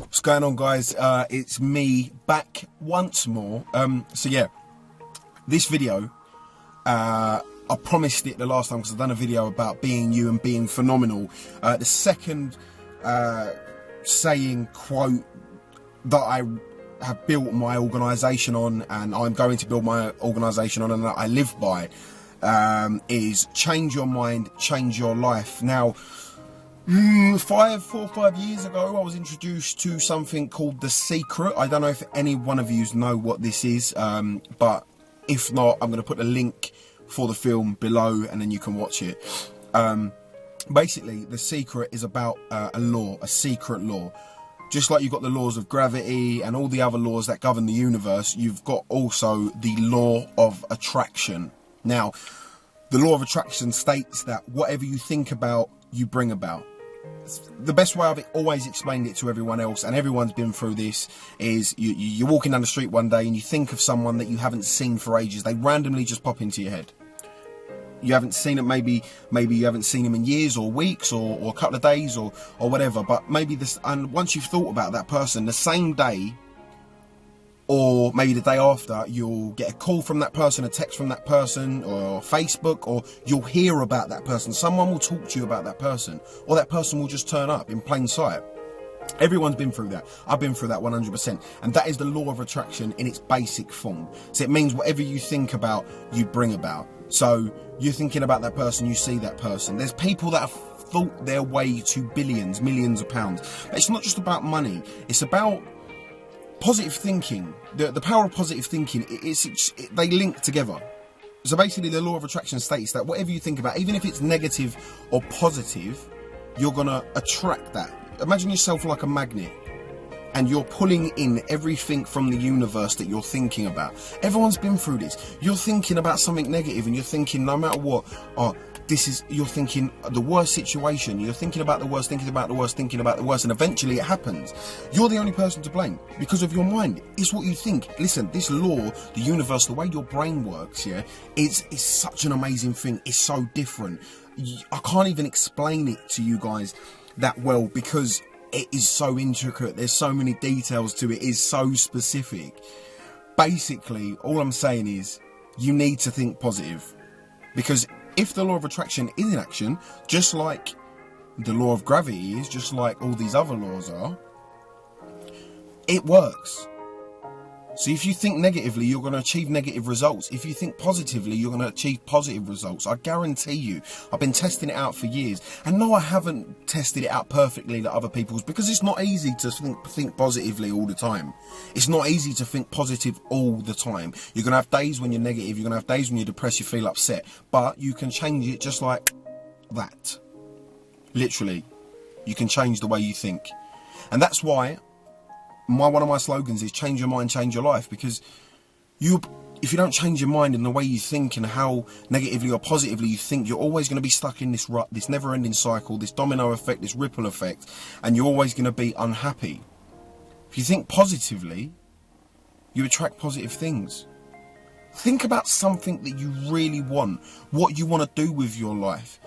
What's going on, guys? It's me back once more. So yeah, this video, I promised it the last time because I've done a video about being you and being phenomenal. The second saying, quote, that I have built my organisation on, and I'm going to build my organisation on, and that I live by, is change your mind, change your life. Now, 4 or 5 years ago, I was introduced to something called The Secret. I don't know if any one of you know what this is, but if not, I'm going to put the link for the film below and then you can watch it. Basically, The Secret is about a law, a secret law. Just like you've got the laws of gravity and all the other laws that govern the universe, you've got also the law of attraction. Now, the law of attraction states that whatever you think about, you bring about. The best way I've always explained it to everyone else, and everyone's been through this, is you're walking down the street one day and you think of someone that you haven't seen for ages. They randomly just pop into your head. You haven't seen it, maybe you haven't seen him in years or weeks or a couple of days or whatever, but maybe this, and once you've thought about that person, the same day or maybe the day after, you'll get a call from that person, a text from that person, or Facebook, or you'll hear about that person. Someone will talk to you about that person, or that person will just turn up in plain sight. Everyone's been through that. I've been through that 100%. And that is the law of attraction in its basic form. So it means whatever you think about, you bring about. So you're thinking about that person, you see that person. There's people that have thought their way to billions, millions of pounds. But it's not just about money. It's about positive thinking. The power of positive thinking, they link together. So basically the law of attraction states that whatever you think about, even if it's negative or positive, you're gonna attract that. Imagine yourself like a magnet, and you're pulling in everything from the universe that you're thinking about. Everyone's been through this. You're thinking about something negative and you're thinking, no matter what, you're thinking the worst situation. You're thinking about the worst, thinking about the worst, thinking about the worst, and eventually it happens. You're the only person to blame because of your mind. It's what you think. Listen, this law, the universe, the way your brain works, yeah, it's such an amazing thing. It's so different. I can't even explain it to you guys that well because it is so intricate. There's so many details to it. It's so specific. Basically, all I'm saying is you need to think positive, because if the law of attraction is in action, just like the law of gravity is, just like all these other laws are, it works. So if you think negatively, you're going to achieve negative results. If you think positively, you're going to achieve positive results. I guarantee you. I've been testing it out for years. And no, I haven't tested it out perfectly like other people's, because it's not easy to think positively all the time. It's not easy to think positive all the time. You're going to have days when you're negative. You're going to have days when you're depressed, you feel upset. But you can change it just like that. Literally. You can change the way you think. And that's why one of my slogans is change your mind, change your life, because if you don't change your mind and the way you think and how negatively or positively you think, you're always going to be stuck in this rut, this never-ending cycle, this domino effect, this ripple effect, and you're always going to be unhappy. If you think positively, you attract positive things. Think about something that you really want, what you want to do with your life.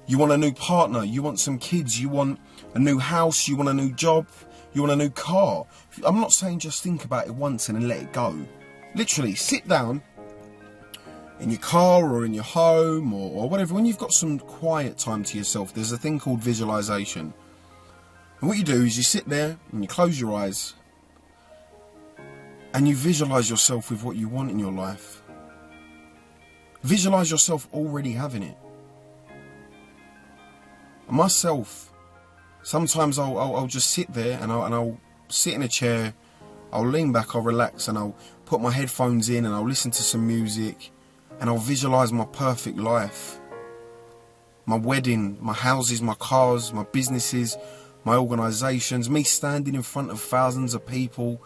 You want a new partner, you want some kids, you want a new house, you want a new job, you want a new car. I'm not saying just think about it once and then let it go. Literally, sit down in your car or in your home or whatever. When you've got some quiet time to yourself, there's a thing called visualization. And what you do is you sit there and you close your eyes and you visualize yourself with what you want in your life. Visualize yourself already having it. And myself, sometimes I'll just sit there and I'll sit in a chair, I'll lean back, I'll relax, and I'll put my headphones in and I'll listen to some music and I'll visualise my perfect life. My wedding, my houses, my cars, my businesses, my organisations, me standing in front of thousands of people,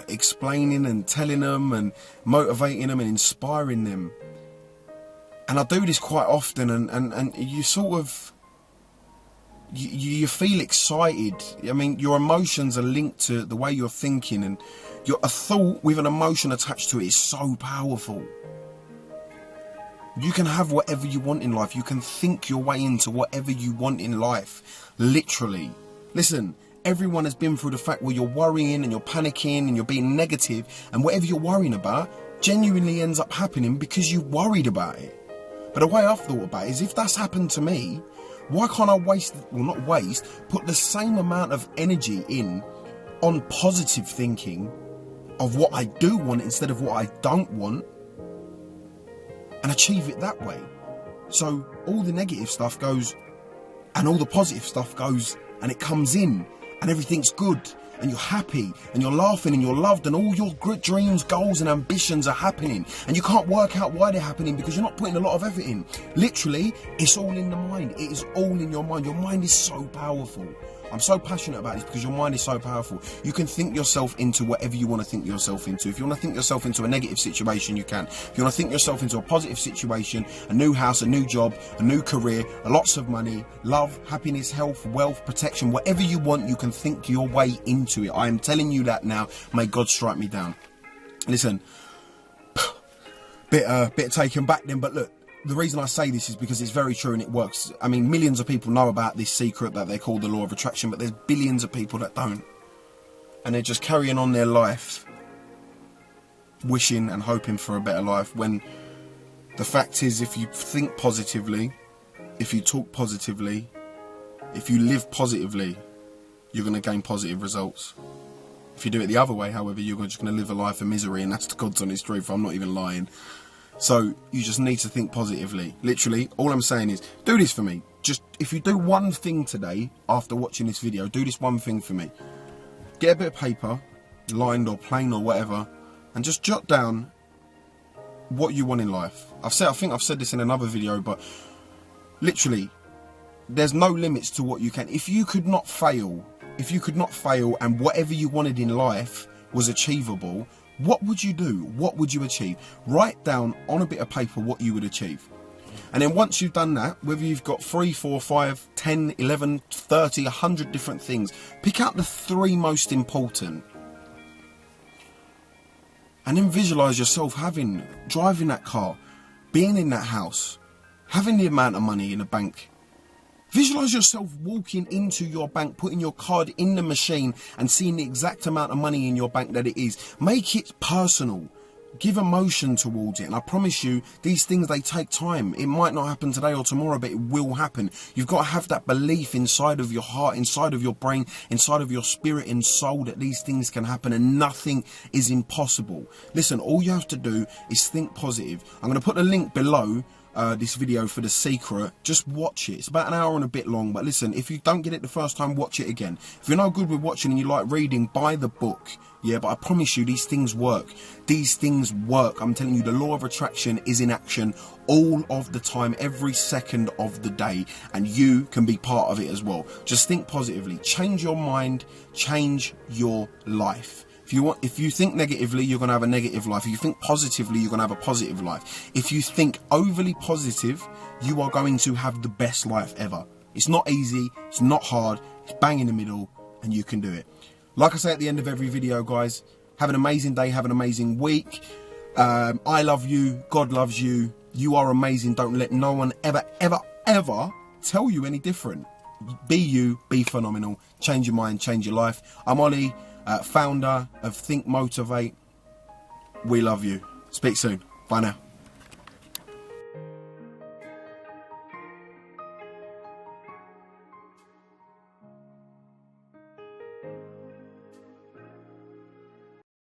explaining and telling them and motivating them and inspiring them. And I do this quite often, and you sort of, you feel excited. I mean, your emotions are linked to the way you're thinking, and a thought with an emotion attached to it is so powerful. You can have whatever you want in life. You can think your way into whatever you want in life. Literally. Listen, everyone has been through the fact where you're worrying and you're panicking and you're being negative, and whatever you're worrying about genuinely ends up happening because you worried about it. But the way I've thought about it is, if that's happened to me, why can't I put the same amount of energy in on positive thinking of what I do want instead of what I don't want, and achieve it that way? So all the negative stuff goes and all the positive stuff goes, and it comes in and everything's good and you're happy and you're laughing and you're loved and all your good dreams, goals and ambitions are happening, and you can't work out why they're happening because you're not putting a lot of effort in. Literally, it's all in the mind. It is all in your mind. Your mind is so powerful. I'm so passionate about this because your mind is so powerful. You can think yourself into whatever you want to think yourself into. If you want to think yourself into a negative situation, you can. If you want to think yourself into a positive situation, a new house, a new job, a new career, lots of money, love, happiness, health, wealth, protection, whatever you want, you can think your way into it. I am telling you that now. May God strike me down. Listen, bit taken back then, but look, the reason I say this is because it's very true and it works. I mean, millions of people know about this secret that they call the law of attraction, but there's billions of people that don't. And they're just carrying on their life, wishing and hoping for a better life, when the fact is, if you think positively, if you talk positively, if you live positively, you're going to gain positive results. If you do it the other way, however, you're just going to live a life of misery, and that's the God's honest truth. I'm not even lying. So you just need to think positively. Literally, all I'm saying is, do this for me. Just, if you do one thing today, after watching this video, do this one thing for me. Get a bit of paper, lined or plain or whatever, and just jot down what you want in life. I think I've said this in another video, but literally, there's no limits to what you can. If you could not fail, and whatever you wanted in life was achievable, what would you do? What would you achieve? Write down on a bit of paper what you would achieve. And then once you've done that, whether you've got 3, 4, 5, 10, 11, 30, 100 different things, pick out the 3 most important. And then visualize yourself driving that car, being in that house, having the amount of money in the bank. Visualize yourself walking into your bank, putting your card in the machine and seeing the exact amount of money in your bank that it is. Make it personal. Give emotion towards it. And I promise you, these things, they take time. It might not happen today or tomorrow, but it will happen. You've got to have that belief inside of your heart, inside of your brain, inside of your spirit and soul that these things can happen and nothing is impossible. Listen, all you have to do is think positive. I'm going to put a link below this video for the secret. Just watch it. It's about an hour and a bit long, but listen, if you don't get it the first time, watch it again. If you're no good with watching and you like reading, buy the book. Yeah, but I promise you, these things work. These things work. I'm telling you, the law of attraction is in action all of the time, every second of the day, and you can be part of it as well. Just think positively. Change your mind, change your life. If you think negatively, you're going to have a negative life. If you think positively, you're going to have a positive life. If you think overly positive, you are going to have the best life ever. It's not easy, it's not hard, it's bang in the middle, and you can do it. Like I say at the end of every video, guys, have an amazing day, have an amazing week. I love you, God loves you, you are amazing. Don't let no one ever, ever, ever tell you any different. Be you, be phenomenal, change your mind, change your life. I'm Ollie, founder of Think Motivate. We love you. Speak soon. Bye now.